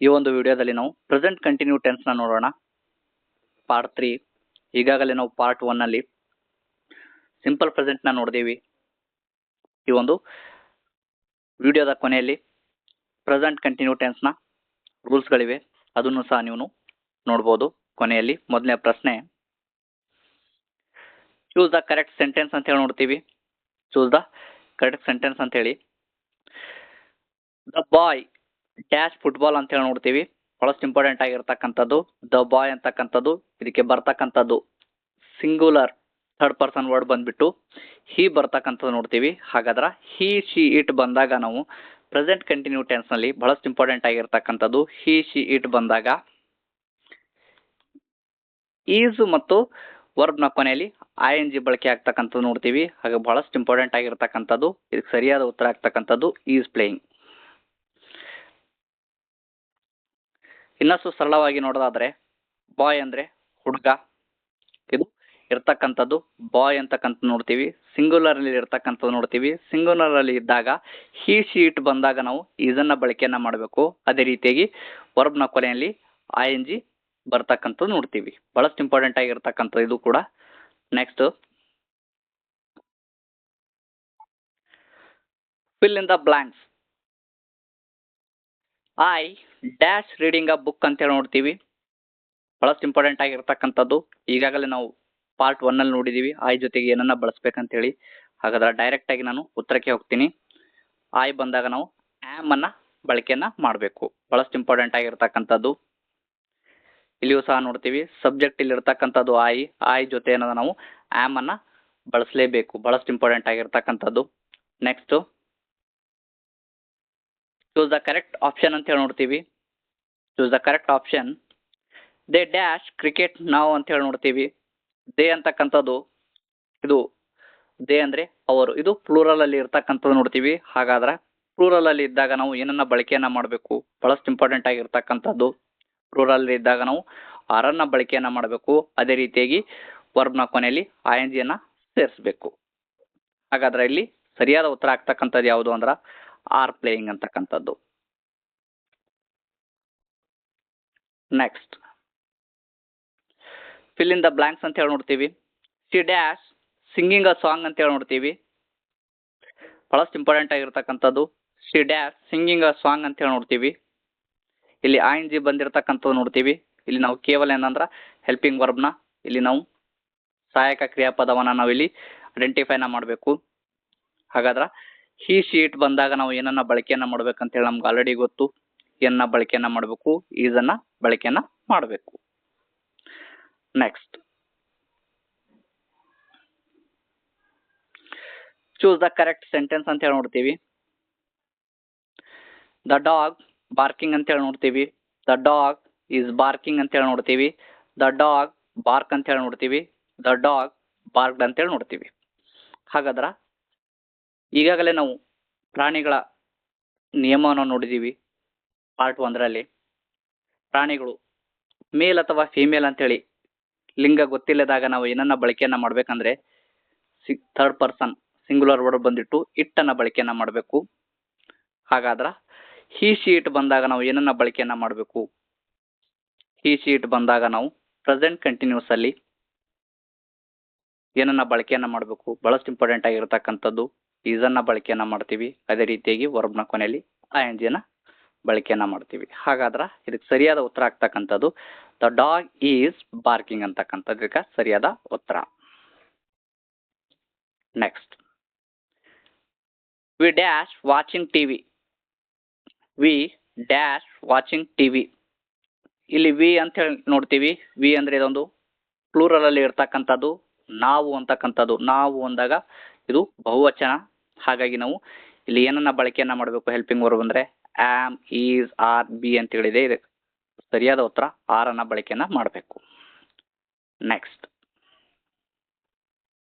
ಈ ಒಂದು ವಿಡಿಯೋದಲ್ಲಿ ನಾವು ಪ್ರೆಸೆಂಟ್ ಕಂಟಿನ್ಯೂ ಟೆನ್ಸ್ ನ ನೋಡೋಣ. ಪಾರ್ಟ್ 3. ಈಗಾಗಲೇ ನಾವು ಪಾರ್ಟ್ 1 ಅಲ್ಲಿ ಸಿಂಪಲ್ ಪ್ರೆಸೆಂಟ್ ನ ನೋಡಿದೀವಿ. ಈ ಒಂದು ವಿಡಿಯೋದ ಕೊನೆಯಲ್ಲಿ ಪ್ರೆಸೆಂಟ್ ಕಂಟಿನ್ಯೂ ಟೆನ್ಸ್ ನ ರೂಲ್ಸ್ ಗಳಿವೆ, ಅದನ್ನು ಸಹ ನೀವು ನೋಡಬಹುದು. ಕೊನೆಯಲ್ಲಿ ಮೊದಲನೇ ಪ್ರಶ್ನೆ, ಚೂಸ್ ದ ಕರೆಕ್ಟ್ ಸೆಂಟೆನ್ಸ್ ಅಂತ ಹೇಳಿ ನೋಡ್ತೀವಿ. ಚೂಸ್ ದ ಕರೆಕ್ಟ್ ಸೆಂಟೆನ್ಸ್ ಅಂತ ಹೇಳಿ ದ ಬಾಯ್ ಡ್ಯಾಶ್ ಫುಟ್ಬಾಲ್ ಅಂತ ಹೇಳಿ ನೋಡ್ತೀವಿ. ಬಹಳಷ್ಟು ಇಂಪಾರ್ಟೆಂಟ್ ಆಗಿರ್ತಕ್ಕಂಥದ್ದು ದ ಬಾಯ್ ಅಂತಕ್ಕಂಥದ್ದು. ಇದಕ್ಕೆ ಬರ್ತಕ್ಕಂಥದ್ದು ಸಿಂಗುಲರ್ ಥರ್ಡ್ ಪರ್ಸನ್ ವರ್ಡ್ ಬಂದ್ಬಿಟ್ಟು ಹಿ ಬರ್ತಕ್ಕಂಥದ್ದು ನೋಡ್ತೀವಿ. ಹಾಗಾದ್ರೆ ಹಿ ಶಿ ಇಟ್ ಬಂದಾಗ ನಾವು ಪ್ರೆಸೆಂಟ್ ಕಂಟಿನ್ಯೂ ಟೆನ್ಸ್ ನಲ್ಲಿ ಬಹಳಷ್ಟು ಇಂಪಾರ್ಟೆಂಟ್ ಆಗಿರ್ತಕ್ಕಂಥದ್ದು ಹಿ ಶಿ ಇಟ್ ಬಂದಾಗ ಈಸ್ ಮತ್ತು ವರ್ಬ್ ನ ಕೊನೆಯಲ್ಲಿ ING ಬಳಕೆ ಆಗ್ತಕ್ಕಂಥದ್ದು ನೋಡ್ತೀವಿ. ಹಾಗೆ ಬಹಳಷ್ಟು ಇಂಪಾರ್ಟೆಂಟ್ ಆಗಿರ್ತಕ್ಕಂಥದ್ದು, ಇದಕ್ಕೆ ಸರಿಯಾದ ಉತ್ತರ ಆಗ್ತಕ್ಕಂಥದ್ದು ಈಸ್ ಪ್ಲೇಯಿಂಗ್. ಇನ್ನಷ್ಟು ಸರಳವಾಗಿ ನೋಡೋದಾದ್ರೆ ಬಾಯ್ ಅಂದ್ರೆ ಹುಡುಗ, ಇದು ಇರ್ತಕ್ಕಂಥದ್ದು ಬಾಯ್ ಅಂತಕ್ಕಂಥ ನೋಡ್ತೀವಿ. ಸಿಂಗುಲರ್ ಅಲ್ಲಿ ಇರ್ತಕ್ಕಂಥದ್ದು ನೋಡ್ತೀವಿ. ಸಿಂಗುಲರ್ ಅಲ್ಲಿ ಇದ್ದಾಗ ಹಿ ಶಿ ಇಟ್ ಬಂದಾಗ ನಾವು ಇದನ್ನ ಬಳಕೆಯನ್ನ ಮಾಡಬೇಕು. ಅದೇ ರೀತಿಯಾಗಿ ವರ್ಬ್ ನ ಕೊನೆಯಲ್ಲಿ ING ಬರ್ತಕ್ಕಂಥದ್ದು ನೋಡ್ತೀವಿ. ಬಹಳಷ್ಟು ಇಂಪಾರ್ಟೆಂಟ್ ಆಗಿರ್ತಕ್ಕಂಥದ್ದು ಇದು ಕೂಡ. Next, fill in the blanks. I dash reading a book ಅಂತ ಹೇಳಿ ನೋಡ್ತೀವಿ. ಬಹಳಷ್ಟು ಇಂಪಾರ್ಟೆಂಟ್ ಆಗಿರ್ತಕ್ಕಂಥದ್ದು. ಈಗಾಗಲೇ ನಾವು ಪಾರ್ಟ್ 1 ಅಲ್ಲಿ ನೋಡಿದೀವಿ ಐ ಜೊತೆಗೆ ಏನನ್ನ ಬಳಸ್ಬೇಕಂತ ಹೇಳಿ. ಹಾಗಾದ್ರೆ ಡೈರೆಕ್ಟ್ ಆಗಿ ನಾನು ಉತ್ತರಕ್ಕೆ ಹೋಗ್ತೀನಿ. ಐ ಬಂದಾಗ ನಾವು ಆಮ್ ಅನ್ನ ಬಳಕೆಯನ್ನ ಮಾಡಬೇಕು. ಬಹಳಷ್ಟು ಇಂಪಾರ್ಟೆಂಟ್ ಆಗಿರ್ತಕ್ಕಂಥದ್ದು. ಇಲ್ಲಿಯೂ ಸಹ ನೋಡ್ತೀವಿ ಸಬ್ಜೆಕ್ಟ್ ಇಲ್ಲಿ ಇರ್ತಕ್ಕಂಥದ್ದು ಐ ಜೊತೆ ಏನದ ನಾವು ಆಮ್ ಅನ್ನ ಬಳಸಲೇಬೇಕು. ಬಹಳಷ್ಟು ಇಂಪಾರ್ಟೆಂಟ್ ಆಗಿರ್ತಕ್ಕಂಥದ್ದು. Next, choose the correct option ಅಂತ ಹೇಳಿ ನೋಡ್ತೀವಿ. Choose the correct option. They dash cricket ನಾವು ಅಂತ ಹೇಳಿ ನೋಡ್ತೀವಿ. ದೇ ಅಂತಕ್ಕಂಥದ್ದು ಇದು ದೇ ಅಂದ್ರೆ ಅವರು, ಇದು ಪ್ಲೂರಲ್ ಅಲ್ಲಿ ಇರ್ತಕ್ಕಂಥದ್ದು ನೋಡ್ತೀವಿ. ಹಾಗಾದ್ರೆ ಪ್ಲೂರಲ್ ಅಲ್ಲಿ ಇದ್ದಾಗ ನಾವು ಏನನ್ನ ಬಳಕೆಯನ್ನ ಮಾಡಬೇಕು? ಬಹಳಷ್ಟು ಇಂಪಾರ್ಟೆಂಟ್ ಆಗಿರ್ತಕ್ಕಂಥದ್ದು. ಪ್ಲೂರಲ್ ಅಲ್ಲಿ ಇದ್ದಾಗ ನಾವು ಆರನ್ನ ಬಳಕೆಯನ್ನ ಮಾಡಬೇಕು. ಅದೇ ರೀತಿಯಾಗಿ ವರ್ಬ್ ನ ಕೊನೆಯಲ್ಲಿ ING ಅನ್ನ ಸೇರಿಸಬೇಕು. ಹಾಗಾದ್ರೆ ಇಲ್ಲಿ ಸರಿಯಾದ ಉತ್ತರ ಆಗ್ತಕ್ಕಂಥದ್ದು ಯಾವುದು ಅಂದ್ರ ಆರ್ ಪ್ಲೇಯಿಂಗ್ ಅಂತಕ್ಕಂಥದ್ದು. Next, fill in the blanks ಅಂತ ಹೇಳಿ ನೋಡ್ತೀವಿ. She dash singing a song ಅಂತ ಹೇಳಿ ನೋಡ್ತೀವಿ. ಬಹಳಷ್ಟು ಇಂಪಾರ್ಟೆಂಟ್ ಆಗಿರ್ತಕ್ಕಂಥದ್ದು she dash singing a song ಅಂತ ಹೇಳಿ ನೋಡ್ತೀವಿ. ಇಲ್ಲಿ ING ಬಂದಿರತಕ್ಕಂಥದ್ದು ನೋಡ್ತೀವಿ. ಇಲ್ಲಿ ನಾವು ಕೇವಲ ಏನಂದ್ರ ಹೆಲ್ಪಿಂಗ್ ವರ್ಬ್ನ ಇಲ್ಲಿ ನಾವು ಸಹಾಯಕ ಕ್ರಿಯಾಪದವನ್ನ ನಾವು ಇಲ್ಲಿ ಐಡೆಂಟಿಫೈನ ಮಾಡಬೇಕು. ಹಾಗಾದ್ರೆ ಹಿ ಶಿ ಇಟ್ ಬಂದಾಗ ನಾವು ಏನನ್ನ ಬಳಕೆಯನ್ನ ಮಾಡ್ಬೇಕಂತ ಹೇಳಿ ನಮ್ಗೆ ಆಲ್ರೆಡಿ ಗೊತ್ತು. ಏನನ್ನ ಬಳಕೆಯನ್ನ ಮಾಡಬೇಕು? ಈಸನ್ನ ಬಳಕೆಯನ್ನ ಮಾಡಬೇಕು. Next, choose the correct sentence ಅಂತ ಹೇಳಿ ನೋಡ್ತೀವಿ. ದ ಡಾಗ್ ಬಾರ್ಕಿಂಗ್ ಅಂತ ಹೇಳಿ ನೋಡ್ತೀವಿ. ದ ಡಾಗ್ ಈಸ್ ಬಾರ್ಕಿಂಗ್ ಅಂತ ಹೇಳಿ ನೋಡ್ತೀವಿ. ದ ಡಾಗ್ ಬಾರ್ಕ್ ಅಂತ ಹೇಳಿ ನೋಡ್ತೀವಿ. ದ ಡಾಗ್ ಬಾರ್ಕ್ಡ್ ಅಂತ ಹೇಳಿ ನೋಡ್ತೀವಿ. ಹಾಗಾದ್ರ ಈಗಾಗಲೇ ನಾವು ಪ್ರಾಣಿಗಳ ನಿಯಮವನ್ನು ನೋಡಿದೀವಿ ಪಾರ್ಟ್ 1ರಲ್ಲಿ. ಪ್ರಾಣಿಗಳು ಮೇಲ್ ಅಥವಾ ಫಿಮೇಲ್ ಅಂತೇಳಿ ಲಿಂಗ ಗೊತ್ತಿಲ್ಲದಾಗ ನಾವು ಏನನ್ನ ಬಳಕೆಯನ್ನ ಮಾಡ್ಬೇಕಂದ್ರೆ ಥರ್ಡ್ ಪರ್ಸನ್ ಸಿಂಗುಲರ್ ವರ್ಡ್ ಬಂದಿಟ್ಟು ಇಟ್ಟನ್ನ ಬಳಕೆಯನ್ನ ಮಾಡಬೇಕು. ಹಾಗಾದ್ರ ಹಿ ಶಿ ಇಟ್ ಬಂದಾಗ ನಾವು ಏನನ್ನ ಬಳಕೆಯನ್ನ ಮಾಡಬೇಕು? ಹಿ ಶಿ ಇಟ್ ಬಂದಾಗ ನಾವು ಪ್ರೆಸೆಂಟ್ ಕಂಟಿನ್ಯೂಸ್ ಅಲ್ಲಿ ಏನನ್ನ ಬಳಕೆಯನ್ನ ಮಾಡಬೇಕು? ಬಹಳಷ್ಟು ಇಂಪಾರ್ಟೆಂಟ್ ಆಗಿರ್ತಕ್ಕಂಥದ್ದು ಈಸನ್ನ ಬಳಕೆಯನ್ನ ಮಾಡ್ತೀವಿ. ಅದೇ ರೀತಿಯಾಗಿ ವರ್ಬ್ ನ ಕೊನೆಯಲ್ಲಿ ING ನ ಬಳಕೆಯನ್ನ ಮಾಡ್ತೀವಿ. ಹಾಗಾದ್ರ ಇದಕ್ಕೆ ಸರಿಯಾದ ಉತ್ತರ ಆಗ್ತಕ್ಕಂಥದ್ದು ದ ಡಾಗ್ ಈಸ್ ಬಾರ್ಕಿಂಗ್ ಅಂತಕ್ಕಂಥದ್ದು ಇದಕ್ಕೆ ಸರಿಯಾದ ಉತ್ತರ. Next, we dash watching TV. We dash watching TV. ಇಲ್ಲಿ ವಿ ಅಂತ ಹೇಳಿ ನೋಡ್ತೀವಿ. ವಿ ಅಂದ್ರೆ ಇದೊಂದು ಪ್ಲೂರಲ್ ಅಲ್ಲಿ ಇರ್ತಕ್ಕಂಥದ್ದು ನಾವು ಅಂತಕ್ಕಂಥದ್ದು. ನಾವು ಅಂದಾಗ ಇದು ಬಹುವಚನ. ಹಾಗಾಗಿ ನಾವು ಇಲ್ಲಿ ಏನನ್ನ ಬಳಕೆಯನ್ನ ಮಾಡಬೇಕು? ಹೆಲ್ಪಿಂಗ್ ವರ್ಬ್ ಅಂದ್ರೆ ಆಮ್, ಈಸ್, ಆರ್, ಬಿ ಅಂತ ಹೇಳಿದೆ. ಇದಕ್ಕೆ ಸರಿಯಾದ ಉತ್ತರ ಆರ್ ಅನ್ನ ಬಳಕೆಯನ್ನ ಮಾಡಬೇಕು. Next,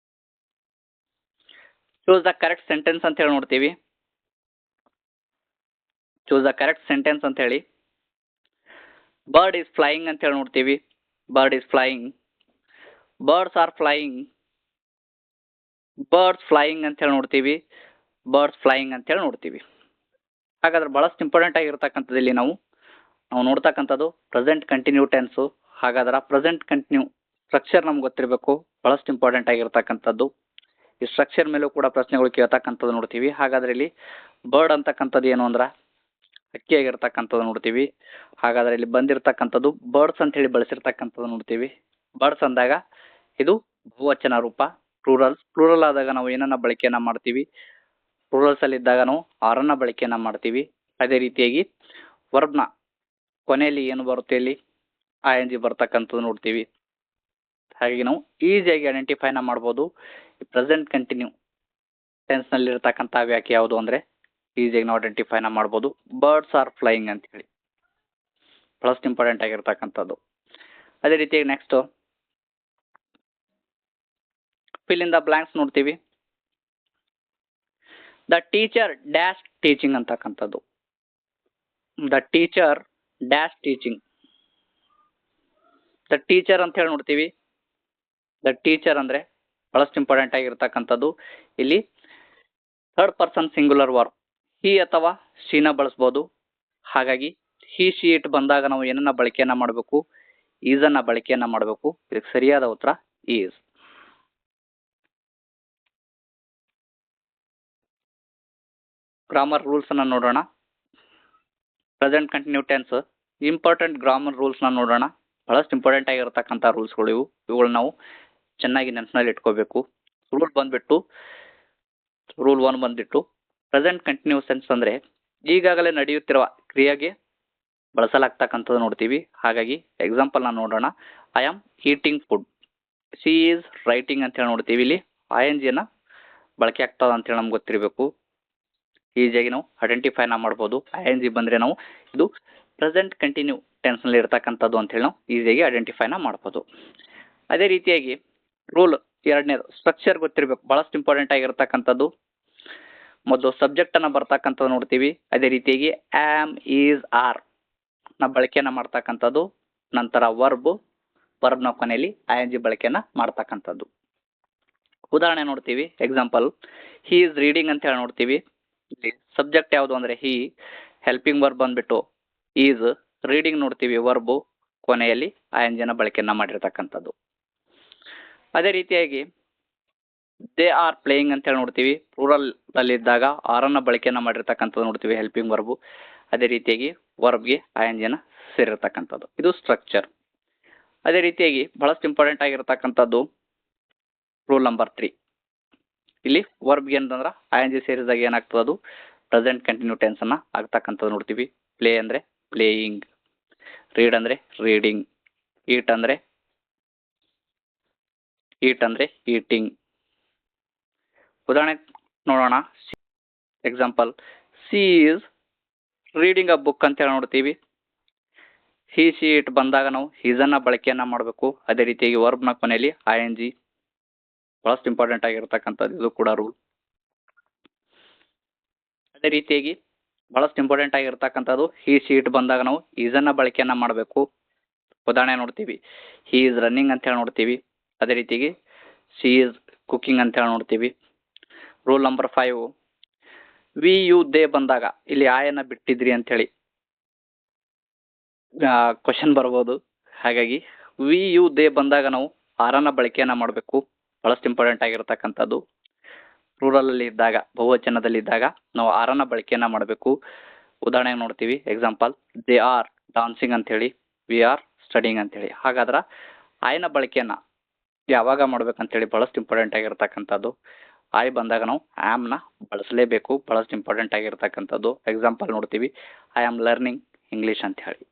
choose the correct sentence ಅಂತ ಹೇಳಿ ನೋಡ್ತೀವಿ. ಚೂಸ್ ದ ಕರೆಕ್ಟ್ ಸೆಂಟೆನ್ಸ್ ಅಂತ ಹೇಳಿ ಬರ್ಡ್ ಈಸ್ ಫ್ಲೈಯಿಂಗ್ ಅಂತ ಹೇಳಿ ನೋಡ್ತೀವಿ. Bird is flying. Birds are flying. Birds flying ಅಂತ ಹೇಳಿ ನೋಡ್ತೀವಿ. ಬರ್ಡ್ಸ್ ಫ್ಲೈಯಿಂಗ್ ಅಂತ ಹೇಳಿ ನೋಡ್ತೀವಿ. ಹಾಗಾದ್ರೆ ಬಹಳಷ್ಟು ಇಂಪಾರ್ಟೆಂಟ್ ಆಗಿರ್ತಕ್ಕಂಥದ್ದು ಇಲ್ಲಿ ನಾವು ನಾವು ನೋಡ್ತಕ್ಕಂಥದ್ದು ಪ್ರೆಸೆಂಟ್ ಕಂಟಿನ್ಯೂ ಟೆನ್ಸು. ಹಾಗಾದ್ರೆ ಪ್ರೆಸೆಂಟ್ ಕಂಟಿನ್ಯೂ ಸ್ಟ್ರಕ್ಚರ್ ನಮ್ಗೆ ಗೊತ್ತಿರಬೇಕು, ಭಾಳಷ್ಟು ಇಂಪಾರ್ಟೆಂಟ್ ಆಗಿರ್ತಕ್ಕಂಥದ್ದು. ಈ ಸ್ಟ್ರಕ್ಚರ್ ಮೇಲೂ ಕೂಡ ಪ್ರಶ್ನೆಗಳು ಕೇಳ್ತಕ್ಕಂಥದ್ದು ನೋಡ್ತೀವಿ. ಹಾಗಾದ್ರೆ ಇಲ್ಲಿ ಬರ್ಡ್ ಅಂತಕ್ಕಂಥದ್ದು ಏನು ಅಂದ್ರೆ ಹಕ್ಕಿಯಾಗಿರ್ತಕ್ಕಂಥದ್ದು ನೋಡ್ತೀವಿ. ಹಾಗಾದ್ರೆ ಇಲ್ಲಿ ಬಂದಿರತಕ್ಕಂಥದ್ದು ಬರ್ಡ್ಸ್ ಅಂತ ಹೇಳಿ ಬಳಸಿರ್ತಕ್ಕಂಥದ್ದು ನೋಡ್ತೀವಿ. ಬರ್ಡ್ಸ್ ಅಂದಾಗ ಇದು ಬಹುವಚನ ರೂಪ, ಪ್ಲೂರಲ್ ಆದಾಗ ನಾವು ಏನನ್ನ ಬಳಕೆಯನ್ನ ಮಾಡ್ತೀವಿ, ಪ್ಲೂರಲ್ಸ್ ಅಲ್ಲಿ ಇದ್ದಾಗ ನಾವು ಆರನ್ನ ಬಳಕೆಯನ್ನ ಮಾಡ್ತೀವಿ. ಅದೇ ರೀತಿಯಾಗಿ ವರ್ಬ್ನ ಕೊನೆಯಲ್ಲಿ ಏನು ಬರುತ್ತೆ, ಇಲ್ಲಿ ING ಬರ್ತಕ್ಕಂಥದ್ದು ನೋಡ್ತೀವಿ. ಹಾಗಾಗಿ ನಾವು ಈಸಿಯಾಗಿ ಐಡೆಂಟಿಫೈನ ಮಾಡ್ಬೋದು. ಪ್ರೆಸೆಂಟ್ ಕಂಟಿನ್ಯೂ ಟೆನ್ಸ್ ನಲ್ಲಿ ಇರತಕ್ಕಂಥ ವ್ಯಾಖ್ಯೆ ಯಾವುದು ಅಂದ್ರೆ ಈಸಿಯಾಗಿ ನಾವು ಐಡೆಂಟಿಫೈನ ಮಾಡ್ಬೋದು. ಬರ್ಡ್ಸ್ ಆರ್ ಫ್ಲೈಯಿಂಗ್ ಅಂತ ಹೇಳಿ ಬಹಳಷ್ಟು ಇಂಪಾರ್ಟೆಂಟ್ ಆಗಿರ್ತಕ್ಕಂಥದ್ದು. ಅದೇ ರೀತಿಯಾಗಿ next fill in the blanks ನೋಡ್ತೀವಿ. ದ ಟೀಚರ್ ಡ್ಯಾಶ್ ಟೀಚಿಂಗ್ ಅಂತಕ್ಕಂಥದ್ದು. The teacher dash teaching. The teacher ಅಂತ ಹೇಳಿ ನೋಡ್ತೀವಿ. ದ ಟೀಚರ್ ಅಂದ್ರೆ ಬಹಳಷ್ಟು ಇಂಪಾರ್ಟೆಂಟ್ ಆಗಿರ್ತಕ್ಕಂಥದ್ದು. ಇಲ್ಲಿ ಥರ್ಡ್ ಪರ್ಸನ್ ಸಿಂಗುಲರ್ ವರ್ಬ್ ಹಿ ಅಥವಾ ಶೀನ ಬಳಸ್ಬೋದು. ಹಾಗಾಗಿ ಹಿ ಶಿ ಇಟ್ ಬಂದಾಗ ನಾವು ಏನನ್ನ ಬಳಕೆಯನ್ನ ಮಾಡಬೇಕು, ಈಸನ್ನ ಬಳಕೆಯನ್ನ ಮಾಡಬೇಕು. ಇದಕ್ಕೆ ಸರಿಯಾದ ಉತ್ತರ ಈಸ್. ಗ್ರಾಮರ್ ರೂಲ್ಸ್ ಅನ್ನ ನೋಡೋಣ. Present continue tense important grammar rules ನ ನೋಡೋಣ. ಬಹಳಷ್ಟು ಇಂಪಾರ್ಟೆಂಟ್ ಆಗಿರತಕ್ಕಂಥ ರೂಲ್ಸ್ಗಳು ಇವುಗಳನ್ನ ನಾವು ಚೆನ್ನಾಗಿ ನೆನಪಿನಲ್ಲಿ ಇಟ್ಕೋಬೇಕು. ರೂಲ್ 1 ಬಂದ್ಬಿಟ್ಟು ಪ್ರೆಸೆಂಟ್ ಕಂಟಿನ್ಯೂಸ್ ಟೆನ್ಸ್ ಅಂದ್ರೆ ಈಗಾಗಲೇ ನಡೆಯುತ್ತಿರುವ ಕ್ರಿಯೆಗೆ ಬಳಸಲಾಗ್ತಕ್ಕಂಥದ್ದು ನೋಡ್ತೀವಿ. ಹಾಗಾಗಿ ಎಕ್ಸಾಂಪಲ್ ನ ನೋಡೋಣ. I am eating food, C is writing ಅಂತ ಹೇಳಿ ನೋಡ್ತೀವಿ. ಇಲ್ಲಿ ING ನ ಬಳಕೆ ಆಗ್ತದ ಅಂತ ಹೇಳಿ ನಮ್ಗೆ ಗೊತ್ತಿರಬೇಕು. ಈಸಿಯಾಗಿ ನಾವು ಐಡೆಂಟಿಫೈನ ಮಾಡ್ಬೋದು. ING ಬಂದ್ರೆ ನಾವು ಇದು ಪ್ರೆಸೆಂಟ್ ಕಂಟಿನ್ಯೂ ಟೆನ್ಸ್ ನಲ್ಲಿ ಇರ್ತಕ್ಕಂಥದ್ದು ಅಂತ ಹೇಳಿ ನಾವು ಈಸಿಯಾಗಿ ಐಡೆಂಟಿಫೈನ ಮಾಡ್ಬೋದು. ಅದೇ ರೀತಿಯಾಗಿ ರೂಲ್ 2ನೇದು ಸ್ಟ್ರಕ್ಚರ್ ಗೊತ್ತಿರಬೇಕು, ಬಹಳಷ್ಟು ಇಂಪಾರ್ಟೆಂಟ್ ಆಗಿರ್ತಕ್ಕಂಥದ್ದು. ಮೊದಲು ಸಬ್ಜೆಕ್ಟ್ ಅನ್ನ ಬರ್ತಕ್ಕಂಥದ್ದು ನೋಡ್ತೀವಿ. ಅದೇ ರೀತಿಯಾಗಿ ಆಮ್ ಈಸ್ ಆರ್ ನ ಬಳಕೆಯನ್ನ ಮಾಡ್ತಕ್ಕಂಥದ್ದು. ನಂತರ ವರ್ಬ್ನ ಕೊನೆಯಲ್ಲಿ ING ಬಳಕೆಯನ್ನ ಮಾಡ್ತಕ್ಕಂಥದ್ದು. ಉದಾಹರಣೆ ನೋಡ್ತೀವಿ. ಎಕ್ಸಾಂಪಲ್ ಹಿ ಈಸ್ ರೀಡಿಂಗ್ ಅಂತ ಹೇಳಿ ನೋಡ್ತೀವಿ. ಇಲ್ಲಿ ಸಬ್ಜೆಕ್ಟ್ ಯಾವುದು ಅಂದ್ರೆ ಹಿ, ಹೆಲ್ಪಿಂಗ್ ವರ್ಬ್ ಬಂದ್ಬಿಟ್ಟು ಈಸ್, ರೀಡಿಂಗ್ ನೋಡ್ತೀವಿ ವರ್ಬ್, ಕೊನೆಯಲ್ಲಿ ING ನ ಬಳಕೆಯನ್ನ ಮಾಡಿರ್ತಕ್ಕಂಥದ್ದು. ಅದೇ ರೀತಿಯಾಗಿ ದೇ ಆರ್ ಪ್ಲೇಯಿಂಗ್ ಅಂತ ಹೇಳಿ ನೋಡ್ತೀವಿ. ಪ್ಲೂರಲ್ ಅಲ್ಲಿ ಇದ್ದಾಗ ಆರನ್ನ ಬಳಕೆಯನ್ನ ಮಾಡಿರ್ತಕ್ಕಂಥದ್ದು ನೋಡ್ತೀವಿ, ಹೆಲ್ಪಿಂಗ್ ವರ್ಬ್. ಅದೇ ರೀತಿಯಾಗಿ ವರ್ಬ್ಗೆ ING ನ ಸೇರಿರ್ತಕ್ಕಂಥದ್ದು. ಇದು ಸ್ಟ್ರಕ್ಚರ್. ಅದೇ ರೀತಿಯಾಗಿ ಬಹಳಷ್ಟು ಇಂಪಾರ್ಟೆಂಟ್ ಆಗಿರತಕ್ಕಂಥದ್ದು ರೂಲ್ ನಂಬರ್ 3. ಇಲ್ಲಿ ವರ್ಬ್ಗೆ ಏನಂದ್ರೆ ING ಸೇರಿದಾಗ ಏನಾಗ್ತದೆ, ಅದು ಪ್ರೆಸೆಂಟ್ ಕಂಟಿನ್ಯೂ ಟೆನ್ಸ್ ಅನ್ನ ಆಗ್ತಕ್ಕಂಥದ್ದು ನೋಡ್ತೀವಿ. ಪ್ಲೇ ಅಂದ್ರೆ ಪ್ಲೇಯಿಂಗ್, ರೀಡ್ ಅಂದ್ರೆ ರೀಡಿಂಗ್, ಈಟ್ ಅಂದ್ರೆ ಈಟಿಂಗ್. ಉದಾಹರಣೆ ನೋಡೋಣ. Example C is reading a book ಅಂತ ಹೇಳಿ ನೋಡ್ತೀವಿ. ಹಿ ಶಿ ಇಟ್ ಬಂದಾಗ ನಾವು ಈಸನ್ನ ಬಳಕೆಯನ್ನ ಮಾಡಬೇಕು. ಅದೇ ರೀತಿಯಾಗಿ ವರ್ಬ್ನ ಕೊನೆಯಲ್ಲಿ ING ಬಹಳಷ್ಟು ಇಂಪಾರ್ಟೆಂಟ್ ಆಗಿರ್ತಕ್ಕಂಥದ್ದು. ಇದು ಕೂಡ ರೂಲ್. ಅದೇ ರೀತಿಯಾಗಿ ಬಹಳಷ್ಟು ಇಂಪಾರ್ಟೆಂಟ್ ಆಗಿರ್ತಕ್ಕಂಥದ್ದು ಹಿ ಶಿ ಇಟ್ ಬಂದಾಗ ನಾವು ಈಸನ್ನ ಬಳಕೆಯನ್ನ ಮಾಡಬೇಕು. ಉದಾಹರಣೆ ನೋಡ್ತೀವಿ. ಹಿ ಈಸ್ ರನ್ನಿಂಗ್ ಅಂತ ಹೇಳಿ ನೋಡ್ತೀವಿ. ಅದೇ ರೀತಿಯಾಗಿ ಶಿ ಈಸ್ ಕುಕಿಂಗ್ ಅಂತ ಹೇಳಿ ನೋಡ್ತೀವಿ. Rule number 5 we you they ಬಂದಾಗ ಇಲ್ಲಿ ಆಯನ್ನ ಬಿಟ್ಟಿದ್ರಿ ಅಂತ ಹೇಳಿ ಕ್ವಶನ್ ಬರ್ಬೋದು. ಹಾಗಾಗಿ ವಿ ಯು ದೇ ಬಂದಾಗ ನಾವು ಆರನ್ನ ಬಳಕೆಯನ್ನ ಮಾಡಬೇಕು. ಬಹಳಷ್ಟು ಇಂಪಾರ್ಟೆಂಟ್ ಆಗಿರತಕ್ಕಂಥದ್ದು. ರೂರಲ್ ಅಲ್ಲಿ ಇದ್ದಾಗ, ಬಹುವಚನದಲ್ಲಿ ಇದ್ದಾಗ ನಾವು ಆರನ್ನ ಬಳಕೆಯನ್ನ ಮಾಡಬೇಕು. ಉದಾಹರಣೆ ನೋಡ್ತೀವಿ. ಎಕ್ಸಾಂಪಲ್ ದೇ ಆರ್ ಡಾನ್ಸಿಂಗ್ ಅಂತ ಹೇಳಿ, ವಿ ಆರ್ ಸ್ಟಡಿಂಗ್ ಅಂತ ಹೇಳಿ. ಹಾಗಾದ್ರೆ ಆಯ್ನ ಬಳಕೆಯನ್ನ ಯಾವಾಗ ಮಾಡ್ಬೇಕಂತೇಳಿ ಬಹಳಷ್ಟು ಇಂಪಾರ್ಟೆಂಟ್ ಆಗಿರತಕ್ಕಂಥದ್ದು. ಆಯ್ ಬಂದಾಗ ನಾವು ಆಮ್ನ ಬಳಸಲೇಬೇಕು, ಬಹಳಷ್ಟು ಇಂಪಾರ್ಟೆಂಟ್ ಆಗಿರತಕ್ಕಂಥದ್ದು. ಎಕ್ಸಾಂಪಲ್ ನೋಡ್ತೀವಿ. ಐ ಆಮ್ ಲರ್ನಿಂಗ್ ಇಂಗ್ಲಿಷ್ ಅಂತ ಹೇಳಿ.